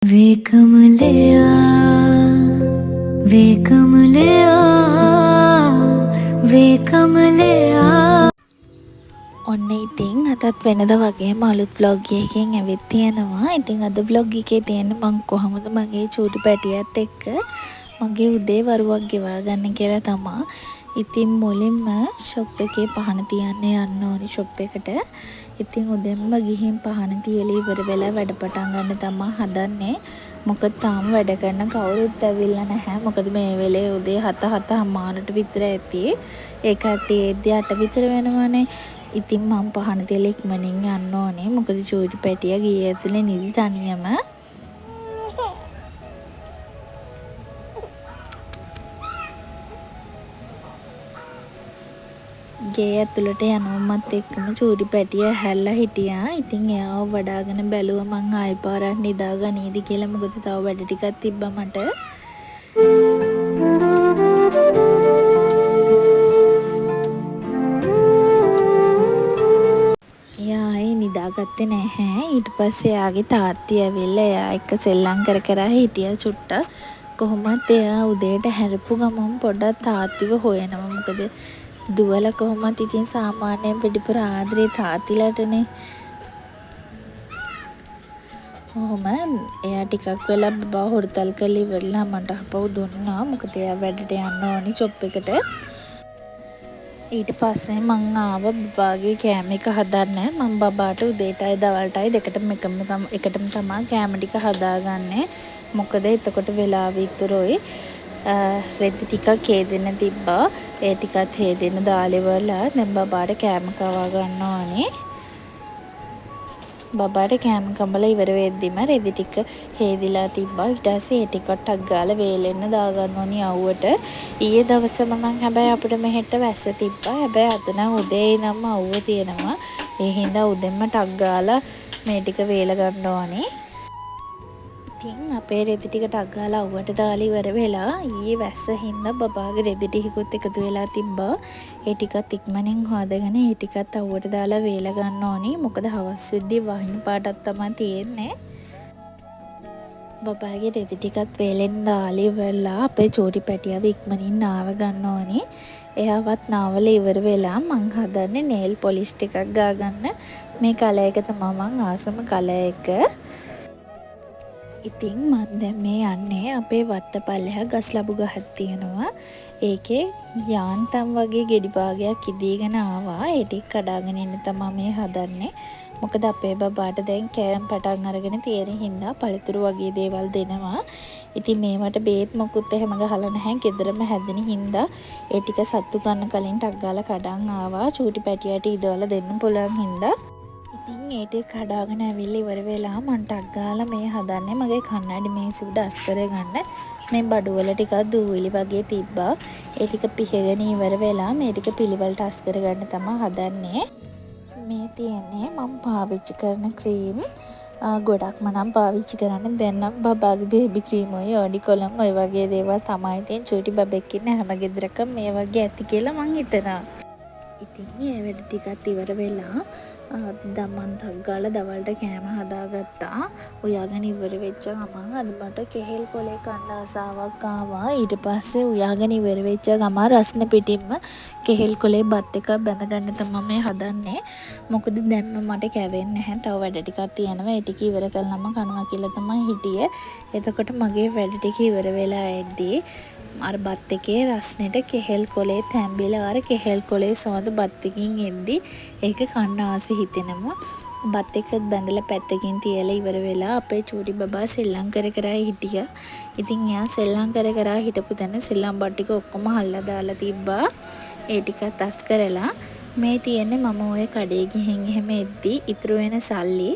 Vekamalaya, Vekamalaya, Vekamalaya. ඔන්න ඉතින් අදත් වෙනද වගේම අලුත් vlog එකකින් ඇවිත් තියෙනවා. ඉතින් අද vlog එකේ තියෙන්නේ මං කොහොමද මගේ චූටි පැටියත් එක්ක මගේ උදේ වරුවක් ගෙවා ගන්න කියලා තමයි. ඉතින් මුලින්ම ෂොප් එකේ පහන තියන්න යන්න ඕනි ෂොප් එකට. ඉතින් උදෙන්ම ගිහින් පහන තියලා ඉවර වෙලා වැඩ පටන් ගන්න තමයි හදන්නේ. මොකද තාම වැඩ කරන කවුරුත් ඇවිල්ලා නැහැ. මොකද මේ වෙලේ උදේ 7:00 විතර ඇති. ඒ කට්ටිය එද්දි 8 විතර වෙනවනේ. ඉතින් මම පහන තියලා ඉක්මනින් යන්න ඕනේ. මොකද චූටි පැටියා ගියේ ඇතුලේ නිදි තනියම. ගේ ඇතුළට යනවමත් එක්කම චූටි පැටියා හැල්ලා හිටියා. ඉතින් එයාව වඩාගෙන බැලුවා මං ආයෙ පාරක් නිදා ගනීද කියලා. මොකද තව වැඩ ටිකක් තිබ්බා මට. එයා ආයෙ නිදාගත්තේ නැහැ. ඊට පස්සේ එයාගේ තාත්ති ඇවිල්ලා එයා එක්ක සෙල්ලම් කර කර හිටියා චුට්ටක්. කොහොමත් එයා උදේට හැරපු ගමන් පොඩ්ඩක් තාත්තිව හොයනවා. මොකද දුවලා කොහොමත් ඉතින් සාමාන්‍යයෙන් පිටිපුර ආදරේ තාත්තිලටනේ. කොහොම එයා ටිකක් වෙලා බබා හොරතල් කරලා ඉවරලා මට අපව දුන්නා. මොකද එයා වැඩට යන්න ඕනි ෂොප් එකට. ඊට පස්සේ මං ආව බබාගේ කෑම එක හදන්න. මම බබාට උදේටයි දවල්ටයි දෙකටම එකටම තමයි කෑම ටික හදාගන්නේ. මොකද එතකොට වෙලාව ඉතුරුයි. රෙදි ටිකක් හේදෙන්න තිබ්බා. ඒ ටිකත් හේදෙන්න දාලා ඉවරලා දැන් බබාට කෑම කවා ගන්න ඕනේ. බබාට කෑම කඹලා ඉවර වෙද්දිම රෙදි ටික හේදිලා තිබ්බා. ඊට පස්සේ ඒ ටිකක් ටක් ගාලා වේලෙන්න දාගන්න ඕනි අවුවට. ඊයේ දවසම මම හැබැයි අපිට මෙහෙට වැස්ස තිබ්බා. හැබැයි අද නම් උදේ ඉඳන්ම අවුව තියෙනවා. ඒ හින්දා උදෙන්ම ටක් ගාලා මේ ටික වේල ගන්න ඕනේ. ඉතින් අපේ රෙදි ටික ටක් ගාලා අවුවට දාලා ඉවර වෙලා ඊයේ වැස්ස හින්දා බබාගේ රෙදි ටිකකුත් එකතු වෙලා තිබ්බා. ඒ ටිකත් ඉක්මනින් හොදගෙන ඒ ටිකත් අවුවට දාලා වේල ගන්න ඕනි. මොකද හවස් වෙද්දී වහින පාටක් තමයි තියෙන්නේ. බබාගේ රෙදි ටිකත් වේලෙන් දාලා ඉවරලා අපේ චූටි පැටියාව ඉක්මනින් නාව ගන්න ඕනි. එයාවත් නාවලා ඉවර වෙලා මං හදන්නේ නේල් පොලිෂ් ටිකක් ගා ගන්න. මේ කලර් එක තමයි මං ආසම කලර් එක. ඉතින් මම දැන් මේ යන්නේ අපේ වත්ත පල්ලෙහා ගස් ලැබු ගහක් තියෙනවා. ඒකේ යාන්තම් වගේ ගෙඩි භාගයක් ඉදීගෙන ආවා. ඒ ටික කඩාගෙන ඉන්න තමයි මේ හදන්නේ. මොකද අපේ බබාට දැන් කෑම පටන් අරගෙන තියෙන හින්දා පළතුරු වගේ දේවල් දෙනවා. ඉතින් මේවට බේත් මොකුත් එහෙම ගහලා නැහැ. ගෙදරම හැදෙන හින්දා ඒ ටික සත්තු ගන්න කලින් ටක් ගාලා කඩන් ආවා. චූටි පැටියට ඉදවලා දෙන්න පුළුවන් හින්දා. ඉතින් ඒ ටික කඩාගෙන ඇවිල්ලා ඉවර වෙලා මං ටක් ගාලා මේ හදන්නේ මගේ කන්නඩි මේසෙ උඩ අස් කරගන්න. මේ බඩු වල ටිකක් දූවිලි වගේ තිබ්බා. ඒ ටික පිහගෙන ඉවර වෙලා මේ ටික පිළිවෙලට අස් කරගන්න තමයි හදන්නේ. මේ තියෙන්නේ මම පාවිච්චි කරන ක්‍රීම්. ගොඩක්ම නම් පාවිච්චි කරන්නේ දැන් නම් බබාගේ බේබි ක්‍රීම් ඔය ඔඩිකොලම් ඔය වගේ දේවල් තමයි. ඉතින් චූටි බබෙක් ඉන්න හැම ගෙදරකම මේ වගේ ඇති කියලා මං හිතනවා. ඉතින් ඒ වැඩ ටිකත් ඉවර වෙලා දමන් ටක් ගාලා දවල්ට කෑම හදාගත්තා. උයාගෙන ඉවර වෙච්ච ගමන් අද මට කෙහෙල් කොලේ කන්න ආසාවක් ආවා. ඊට පස්සේ උයාගෙන ඉවර වෙච්ච ගමන් රස්නේ පිටින්ම කෙහෙල් කොලේ බත් එකක් බැඳ ගන්න තමයි මේ හදන්නේ. මොකද දැන්ම මට කැවෙන්නේ නැහැ. තව වැඩ ටිකක් තියෙනවා. ඒ ටික ඉවර කළාම කනවා කියලා තමයි හිටියේ. එතකොට මගේ වැඩ ටික ඉවර වෙලා එද්දී අර බත් එකේ රස්නෙට කෙහෙල් කොලේ තැඹිලා අර කෙහෙල් කොලේ සෝද බත් එකකින් එද්දි ඒක කන්න ආසෙ හිතෙනවා. බත් එකත් බැඳලා පැත්තකින් තියලා ඉවර වෙලා අපේ චූටි බබා සෙල්ලම් කර කර හිටියා. ඉතින් එයා සෙල්ලම් කර කර හිටපු තැන සෙල්ලම් බඩ ටික ඔක්කොම හල්ලා දාලා තිබ්බා. ඒ ටිකත් අස් කරලා මේ තියෙන්නේ මම ඔය කඩේ ගිහින් එහෙම එද්දි ඉතුරු වෙන සල්ලි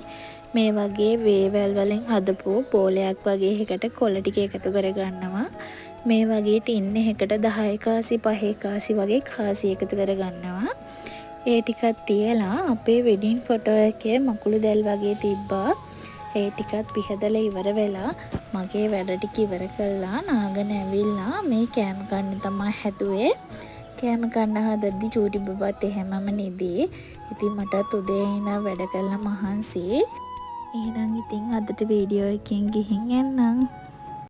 මේ වගේ වේවැල් වලින් හදපු බෝලයක් වගේ එකකට කොළ ටික එකතු කර ගන්නවා. මේ වගේ ටින් එකකට 10 කාසි 5 කාසි වගේ කාසි එකතු කර ගන්නවා. ඒ ටිකක් තියලා අපේ වෙඩින් ෆොටෝ එකේ මකුළු දැල් වගේ තිබ්බා. ඒ ටිකත් පිහදලා ඉවර වෙලා මගේ වැඩ ටික ඉවර කළා නාගෙන ඇවිල්ලා මේ කෑම කන්න තමයි හැදුවේ. කෑම කන්න හදද්දි චූටි බබත් එහෙමම නිදි. ඉතින් මටත් උදේ ඉඳන් වැඩ කළා මහන්සි. එහෙනම් ඉතින් අදට වීඩියෝ එකෙන් ගිහින් එන්නම්.